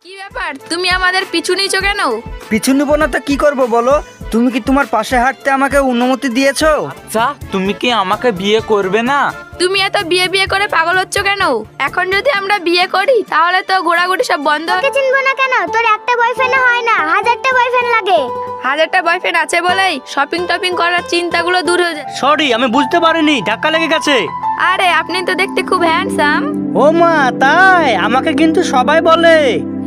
কি ব্যাপার, তুমি আমাদের পিছু নিছো কেন? পিছু নিব না তো কি করব বলো? তুমি কি তোমার পাশে হাঁটতে আমাকে অনুমতি দিয়েছো? আচ্ছা, তুমি কি আমাকে বিয়ে করবে না? তুমি এত বিয়ে বিয়ে করে পাগল হচ্ছ কেন? এখন যদি আমরা বিয়ে করি তাহলে তো ঘোরাঘুরি সব বন্ধ। তোকে চিনবো না কেন? তোর একটা বয়ফ্রেন্ড হয় না, হাজারটা বয়ফ্রেন্ড লাগে। হাজারটা বয়ফ্রেন্ড আছে বলেই শপিং টপিং করার চিন্তাগুলো দূর হয়ে যায়। সরি, আমি বুঝতে পারিনি, ধাক্কা লেগে গেছে। আরে আপনি তো দেখতে খুব হ্যান্ডসাম। ও মা, তাই? আমাকে কিন্তু সবাই বলে।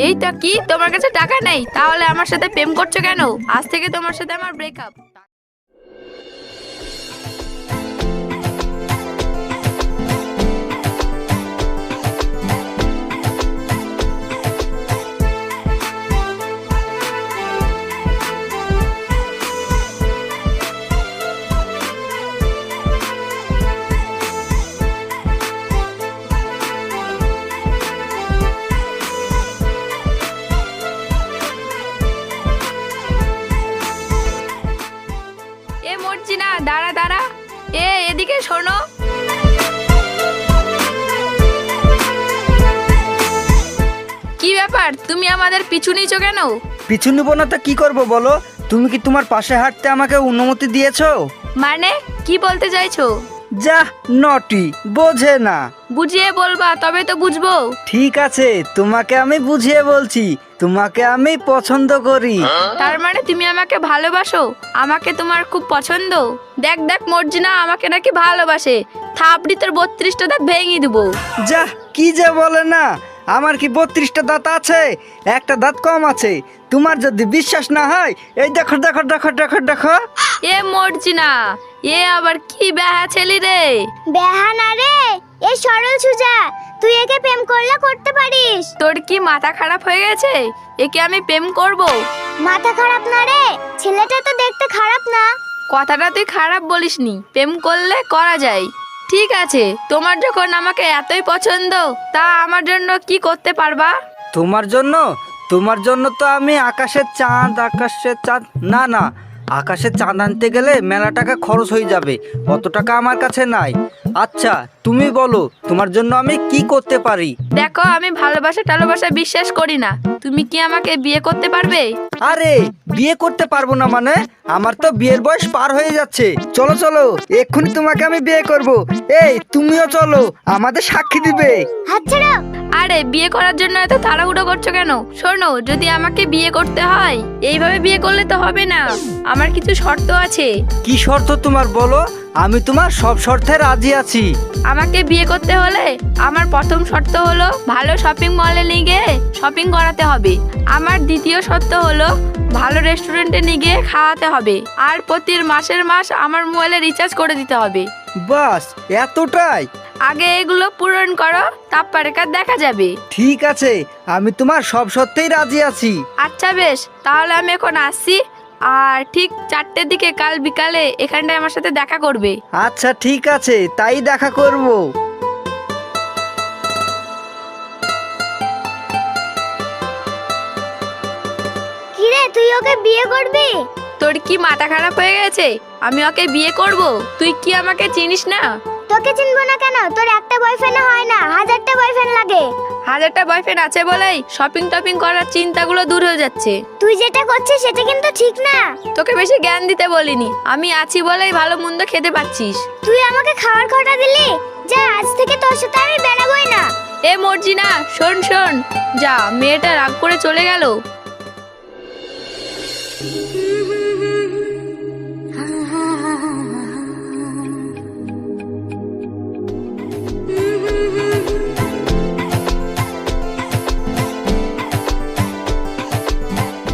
এই তো, কি তোমার কাছে টাকা নেই? তাহলে আমার সাথে প্রেম করছো কেন? আজ থেকে তোমার সাথে আমার ব্রেকআপ। এ মর্জিনা, দাঁড়া দাঁড়া। এদিকে শোনো। কি ব্যাপার, তুমি আমাদের পিছু নিছো কেন? পিছু নিব না তো কি করব বলো? তুমি কি তোমার পাশে হাঁটতে আমাকে অনুমতি দিয়েছো? মানে কি বলতে চাইছো? যা নটি, বোঝে না। বুঝিয়ে বলবা, তবে তো বুঝবো। ঠিক আছে, তোমাকে আমি বুঝিয়ে বলছি। তোমাকে আমি পছন্দ করি। তার মানে তুমি আমাকে ভালোবাসো? আমাকে তোমার খুব পছন্দ? দেখ দেখ মর্জিনা আমাকে নাকি ভালোবাসে। থাপড়ি তোর 32টা দাঁত ভেঙে দেবো। যা, কি যে বলে না। আমার কি 32টা দাঁত আছে? একটা দাঁত কম আছে। তোমার যদি বিশ্বাস না হয়, এই দেখো দেখো দেখো দেখো দেখো। এ মর্জিনা, আবার কি বেহা ছেলি রে? বেহানা রে, এই সরল সুজা। তুই একে প্রেম করলে করতে পারিস। তোর কি মাথা খারাপ হয়ে গেছে? একে আমি প্রেম করব? মাথা খারাপ না রে, ছেলেটা তো দেখতে খারাপ না। কথাটা তুই খারাপ বলিসনি, প্রেম করলে করা যায়। ঠিক আছে, তোমার যখন আমাকে এতই পছন্দ, তা আমার জন্য কি করতে পারবা? তোমার জন্য? তোমার জন্য তো আমি আকাশের চাঁদ না না, আকাশের চাঁদ আনতে গেলে মেলা টাকা খরচ হয়ে যাবে। অত টাকা আমার কাছে নাই। আচ্ছা, তুমি বলো তোমার জন্য আমি কি করতে পারি? দেখো, আমি ভালোবাসা টালোবাসা বিশ্বাস করি না। তুমি কি আমাকে বিয়ে করতে পারবে? আরে, বিয়ে করতে পারবো না মানে? আমার তো বিয়ের বয়স পার হয়ে যাচ্ছে। চলো চলো, এক্ষুনি তোমাকে আমি বিয়ে করব। এই তুমিও চলো, আমাদের সাক্ষী দিবে। হাত ছাড়ো। আরে বিয়ে করার জন্য এত তাড়াহুড়ো করছো কেন? শোনো, যদি আমাকে বিয়ে করতে হয় এইভাবে বিয়ে করলে তো হবে না। আমার কিছু শর্ত আছে। কি শর্ত তোমার বলো? আমি তোমার সব শর্তে রাজি আছি। আমাকে বিয়ে করতে হলে আমার প্রথম শর্ত হলো ভালো শপিং মলে নিয়ে গিয়ে শপিং করাতে হবে। আমার দ্বিতীয় শর্ত হলো ভালো রেস্টুরেন্টে নিয়ে গিয়ে খাওয়াতে হবে। আর প্রতি মাসের মাস আমার মোবাইলে রিচার্জ করে দিতে হবে। বাস, এতটাই? আগে এগুলো পূরণ করো, তারপরে কার দেখা যাবে। ঠিক আছে, আমি তোমার সব শর্তেই রাজি আছি। আচ্ছা বেশ, তাহলে আমি এখন আসছি। আর ঠিক 4টের দিকে কাল বিকালে এখানটায় আমার সাথে দেখা করবে। আচ্ছা ঠিক আছে, তাই দেখা করব। কিরে, তুই ওকে বিয়ে করবি? তোর কি মাথা খারাপ হয়ে গেছে? আমি ওকে বিয়ে করব? তুই কি আমাকে চিনিস না? তোকে চিনবো না কেন? তোর একটা বয়ফ্রেন্ড হয় না, হাজারটা বয়ফ্রেন্ড লাগে। হাজারটা বয়ফ্রেন্ড আছে বলেই শপিং টপিং করার চিন্তাগুলো দূর হয়ে যাচ্ছে। তুই যেটা করছিস সেটা কিন্তু ঠিক না। তোকে বেশি জ্ঞান দিতে বলিনি, আমি আছি বলেই ভালো মন্দ খেতে পাচ্ছিস। তুই আমাকে খাওয়ার খটা দিলি। যা, আজ থেকে তোর সাথে আমি বেরাবোই না। এ মর্জিনা, শোন শোন। যা, মেয়েটা রাগ করে চলে গেল।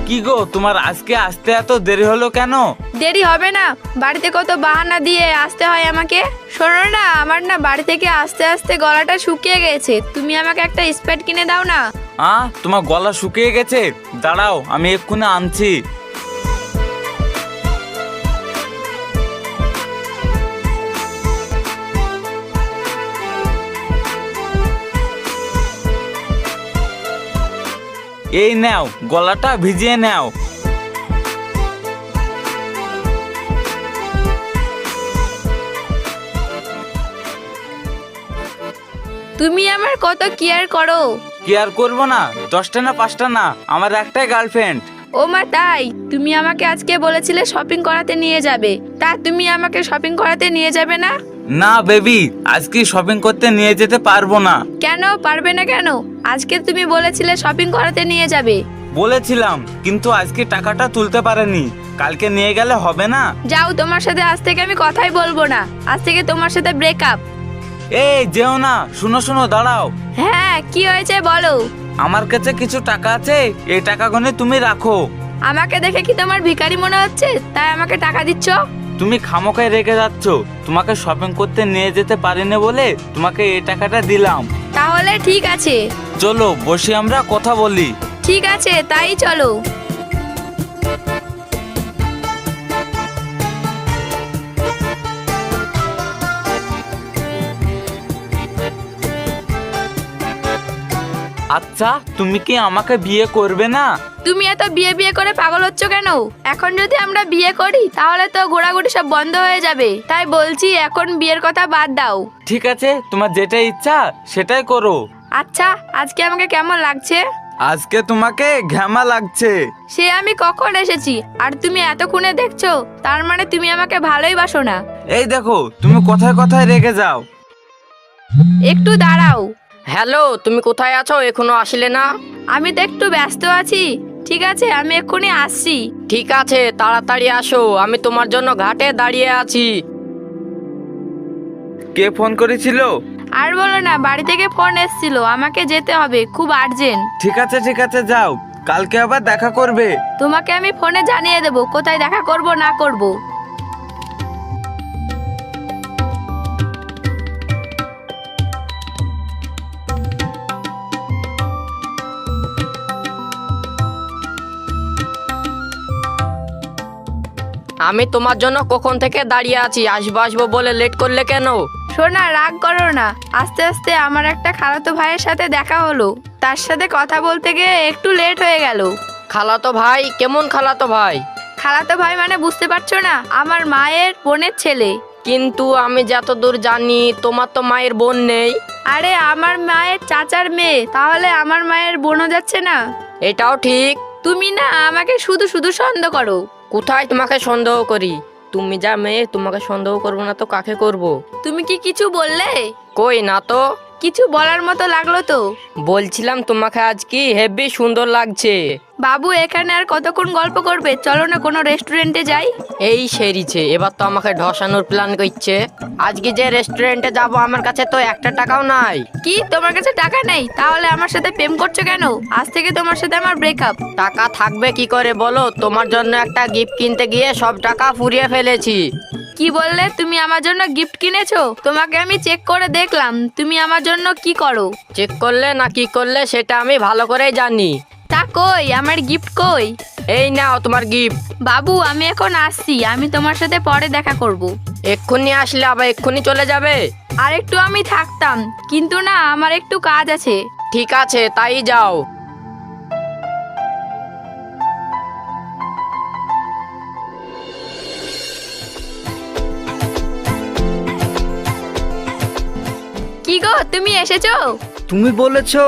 কি গো, তোমার আজকে আসতে এত দেরি হলো কেন? দেরি হবে না, বাড়িতে কত বাহানা দিয়ে আসতে হয় আমাকে। শোনো না, আমার না বাড়ি থেকে আস্তে আস্তে গলাটা শুকিয়ে গেছে। তুমি আমাকে একটা স্প্রেড কিনে দাও না। তোমার গলা শুকিয়ে গেছে? দাঁড়াও, আমি এক্ষুনি আনছি। এই নাও, গলাটা ভিজিয়ে নাও। তুমি আমার কত কেয়ার করো, কি আর করবো না, 10টা না 5টা না, আমার একটাই গার্লফ্রেন্ড। ও মা তাই? তুমি আমাকে আজকে বলেছিলে শপিং করাতে নিয়ে যাবে, তা তুমি আমাকে শপিং করাতে নিয়ে যাবে না? না বেবি, আজকে শপিং করতে নিয়ে যেতে পারবো না। কেন পারবে না কেন? আজকে তুমি বলেছিলে শপিং করাতে নিয়ে যাবে। বলেছিলাম, কিন্তু আজকে টাকাটা তুলতে পারেনি, কালকে নিয়ে গেলে হবে না? যাও, তোমার সাথে আজ থেকে আমি কথাই বলবো না, আজ থেকে তোমার সাথে ব্রেকআপ। এই যেও না, শুনো শুনো, দাঁড়াও। হ্যাঁ, কি হয়েছে বলো। আমার কাছে কিছু টাকা আছে, এই টাকাগুলো তুমি রাখো। আমাকে দেখে কি তোমার ভিখারি মনে হচ্ছে, তাই আমাকে টাকা দিচ্ছ? তুমি খামোকায় রেখে যাচ্ছ, তোমাকে শপিং করতে নিয়ে যেতে পারিনি বলে তোমাকে এই টাকাটা দিলাম। তাহলে ঠিক আছে। চলো বসে আমরা কথা বলি। ঠিক আছে, তাই চলো। আচ্ছা, তুমি কি আমাকে বিয়ে করবে না? তুমি এত বিয়ে বিয়ে করে পাগল হচ্ছ কেন? এখন যদি আমরা বিয়ে করি তাহলে তো ঘোরাঘুরি সব বন্ধ হয়ে যাবে, তাই বলছি এখন বিয়ের কথা বাদ দাও। ঠিক আছে, তোমার যেটা ইচ্ছা সেটাই করো। আচ্ছা, আজকে আমাকে কেমন লাগছে? আজকে তোমাকে ঘ্যামা লাগছে। সে আমি কখন এসেছি আর তুমি এতক্ষণে দেখছো, তার মানে তুমি আমাকে ভালোই বাসো না। এই দেখো, তুমি কথায় কথায় রেগে যাও। একটু দাঁড়াও। হ্যালো, তুমি কোথায় আছো? এখনো আসলে না? আমি তো একটু ব্যস্ত আছি। ঠিক আছে, আমি এক্ষুনি আসছি। ঠিক আছে, তাড়াতাড়ি আসো, আমি তোমার জন্য ঘাটে দাঁড়িয়ে আছি। কে ফোন করেছিল? আর বলো না, বাড়ি থেকে ফোন এসেছিল, আমাকে যেতে হবে, খুব আর্জেন্ট। ঠিক আছে ঠিক আছে, যাও, কালকে আবার দেখা করবে। তোমাকে আমি ফোনে জানিয়ে দেবো কোথায় দেখা করব না করব। আমি তোমার জন্য কখন থেকে দাঁড়িয়ে আছি, আসবো আসবো বলে লেট করলে কেন? শোনা, রাগ করো না। আস্তে আস্তে আমার একটা খালাতো ভাইয়ের সাথে দেখা হলো, তার সাথে কথা বলতে গিয়ে একটু লেট হয়ে গেল। খালাতো ভাই? কেমন খালাতো ভাই? খালাতো ভাই মানে বুঝতে পারছো না, আমার মায়ের বোনের ছেলে। কিন্তু আমি যতদূর জানি তোমার তো মায়ের বোন নেই। আরে আমার মায়ের চাচার মেয়ে, তাহলে আমার মায়ের বোনও যাচ্ছে না? এটাও ঠিক। তুমি না আমাকে শুধু শুধু সন্দেহ করো। কোথায় তোমাকে সন্দেহ করি? তুমি যা মেয়ে, তোমাকে সন্দেহ করবো না তো কাকে করব? তুমি কি কিছু বললে? কই না তো। কিছু বলার মতো লাগলো তো। বলছিলাম তোমাকে আজ কি হেভি সুন্দর লাগছে। বাবু, এখানে আর কতক্ষণ গল্প করবে? চলো না কোনো রেস্টুরেন্টে যাই। এই সেরিছে, এবার তো আমাকে ঢসানোর প্ল্যান করছে। আজকে যে রেস্টুরেন্টে যাব আমার কাছে তো একটা টাকাও নাই। কি, তোমার কাছে টাকা নেই? তাহলে আমার সাথে প্রেম করছো কেন? আজ থেকে তোমার সাথে আমার ব্রেকআপ। টাকা থাকবে কি করে বলো? তোমার জন্য একটা গিফট কিনতে গিয়ে সব টাকা ফুরিয়ে ফেলেছি। কি বললে? তুমি আমার জন্য গিফট কিনেছো? তোমাকে আমি চেক করে দেখলাম, তুমি আমার জন্য কি করো। চেক করলে না কি করলে সেটা আমি ভালো করেই জানি। তা কই আমার গিফট কই? এই নাও তোমার গিফট। বাবু, আমি এখন আসছি, আমি তোমার সাথে পরে দেখা করব। এক্ষুনি আসলে আবার এক্ষুনি চলে যাবে? আর একটু আমি থাকতাম, কিন্তু না, আমার একটু কাজ আছে। ঠিক আছে, তাই যাও। কি গো, তুমি এসেছো? তুমি বলেছো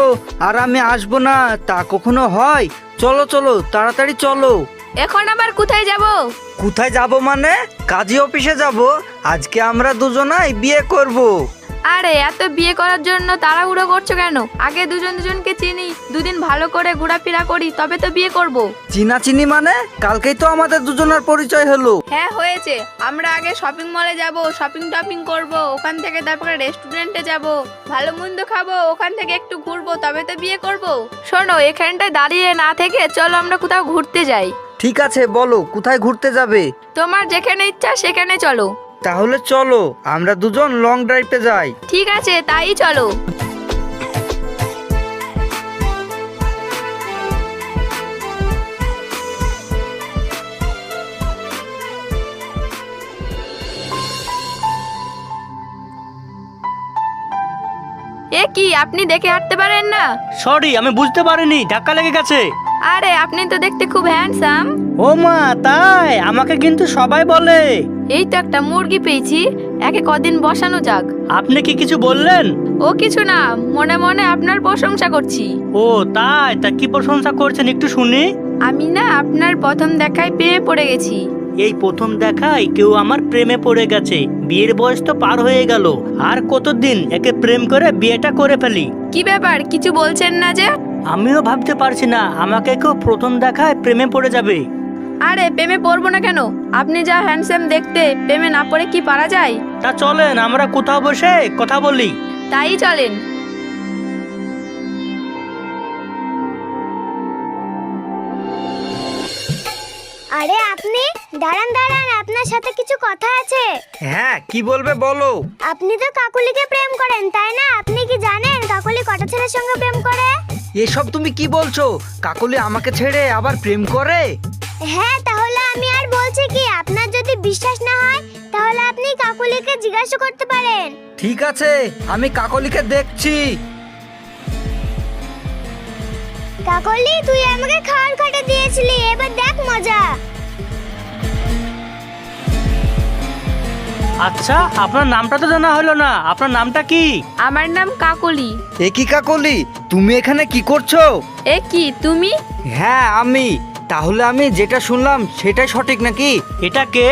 আর আমি আসবো না, তা কখনো হয়? চলো চলো, তাড়াতাড়ি চলো। এখন আবার কোথায় যাব? কোথায় যাব মানে? কাজী অফিসে যাব। আজকে আমরা দুজনাই বিয়ে করব। আরে এত বিয়ে করার জন্য তাড়াহুড়ো করছো কেন? আগে দুজন দুজনকে চিনি, দুদিন ভালো করে ঘোরাফেরা করি, তবে তো বিয়ে করব। চিনি মানে? কালকেই তো আমাদের দুজনের পরিচয় হলো। হ্যাঁ হয়েছে, আমরা আগে শপিং মলে যাব, শপিং টপিং করব, ওখান থেকে তারপরে রেস্টুরেন্টে যাব, ভালো মন্দ খাবো, ওখান থেকে একটু ঘুরবো, তবে তো বিয়ে করব। শোনো, এখানটায় দাঁড়িয়ে না থেকে চলো আমরা কোথাও ঘুরতে যাই। ঠিক আছে, বলো কোথায় ঘুরতে যাবে? তোমার যেখানে ইচ্ছা সেখানে চলো। তাহলে চলো আমরা দুজন লং ড্রাইভে যাই। ঠিক আছে, তাই চলো। এ কি, আপনি দেখে হাঁটতে পারেন না? সরি, আমি বুঝতে পারিনি, ধাক্কা লেগে গেছে। আরে আপনি তো দেখতে খুব হ্যান্ডসাম। ও মা, তাই? আমাকে কিন্তু সবাই বলে। এই তো একটা মুরগি পেয়েছি, একে কদিন বসানো যাক। আপনি কি কিছু বললেন? ও কিছু না, মনে মনে আপনার প্রশংসা করছি। ও তাই, তা কি প্রশংসা করছেন একটু শুনি। আমি না আপনার প্রথম দেখায় প্রেমে পড়ে গেছি। এই প্রথম দেখায় কেউ আমার প্রেমে পড়ে গেছে। বিয়ের বয়স তো পার হয়ে গেল, আর কতদিন একে প্রেম করে বিয়েটা করে ফেলি। কি ব্যাপার, কিছু বলছেন না যে? আমিও ভাবতে পারছি না আমাকে কেউ প্রথম দেখায় প্রেমে পড়ে যাবে। আরে প্রেমে পড়বো না কেন? আপনি যা হ্যান্ডসাম দেখতে, প্রেমে না পড়ে কি পারা যায়? তা চলেন আমরা কোথাও বসে কথা বলি। তাই চলেন। আরে আপনি দাঁড়ান দাঁড়ান, আপনার সাথে কিছু কথা আছে। হ্যাঁ, কি বলবে বলো। আপনি তো কাকুলিকে প্রেম করেন তাই না? আপনি কি জানেন কাকুলি কটা ছেলের সঙ্গে প্রেম করে? এসব তুমি কি বলছো? কাকলি আমাকে ছেড়ে আবার প্রেম করে? হ্যাঁ, তাহলে আমি আর বলছি কি, আপনার যদি বিশ্বাস না হয় তাহলে আপনি কাকুলিকে জিজ্ঞাসা করতে পারেন। ঠিক আছে, আমি কাকলিকে দেখছি। কাকলি, তুই আমাকে খাওয়ার খাটে দিয়েছিলি, এবার দেখ মজা। আচ্ছা, আপনার নামটা তো জানা হলো না, আপনার নামটা কি? আমার নাম কাকলি। এ কি কাকলি, তুমি এখানে কি করছো? এ কি তুমি? হ্যাঁ আমি। তাহলে আমি যেটা শুনলাম সেটাই সঠিক নাকি? এটা কে?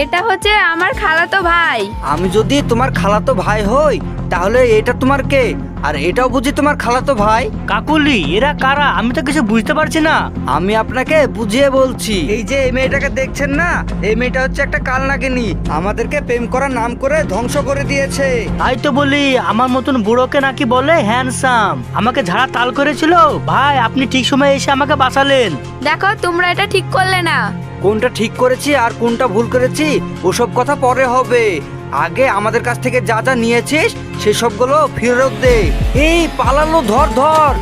এটা হচ্ছে আমার খালাতো ভাই। আমি যদি তোমার খালাতো ভাই হই তাহলে এটা তোমার কে? আর এটাও বুঝি তোমার খালাতো ভাই? কাকুলি, এরা কারা? আমি তো কিছু বুঝতে পারছি না। আমি আপনাকে বুঝিয়ে বলছি। এই যে এই মেয়েটাকে দেখছেন না, এই মেয়েটা হচ্ছে একটা কালনাগিনী। আমাদেরকে প্রেম করার নাম করে ধ্বংস করে দিয়েছে। তাই তো বলি, আমার মতন বুড়োকে নাকি বলে হ্যান্ডসাম। আমাকে ঝাড়া তাল করেছিল। ভাই, আপনি ঠিক সময় এসে আমাকে বাঁচালেন। দেখো, তোমরা এটা ঠিক করলে না। কোনটা ঠিক করেছি আর কোনটা ভুল করেছি ওসব কথা পরে হবে। আগে আমাদের কাছ থেকে যা যা নিয়েছিস সেসবগুলো ফেরত দে। এই পালালো, ধর ধর।